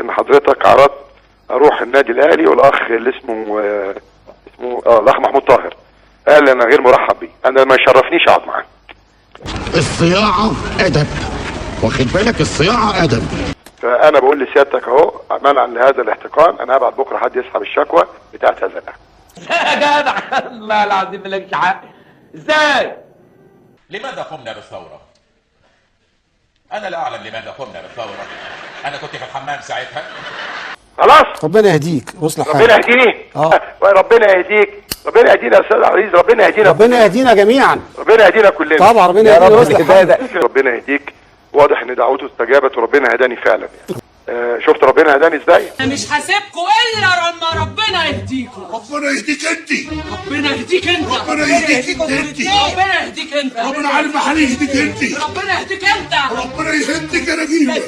ان حضرتك عرضت اروح النادي الاهلي، والاخ اللي اسمه الاخ محمود طاهر قال انا غير مرحب بيه، انا ما يشرفنيش اقعد معاه. الصياعه ادب، واخد بالك؟ الصياعه ادب. فانا بقول لسيادتك اهو منعا لهذا الاحتقان، انا هبعت بكره حد يسحب الشكوى بتاعت هذا الاهلي. يا جدع الله العظيم مالكش حق. ازاي؟ لماذا قمنا بالثورة؟ أنا لا أعلم لماذا قمنا بالثورة. أنا كنت في الحمام ساعتها. خلاص ربنا يهديك ويصلح حالك. ربنا يهديني. ربنا يهديك، ربنا يهدينا يا استاذ عزيز، ربنا يهدينا، ربنا يهدينا جميعا، ربنا يهدينا كلنا طبعا ربنا يهدينا ويصلح حالك. ربنا يهديك. واضح ان دعوته استجابت وربنا هداني فعلا يعني. شفت ربنا هداني ازاي؟ انا مش هسيبكم الا لما ربنا يهديكم. ربنا يهديك انت، ربنا يهديك انت، ربنا يهديك انت، ربنا يهديك انت، ربنا عارف هيهديك انت، ربنا يهديك انت، ربنا يهديك انا فيه.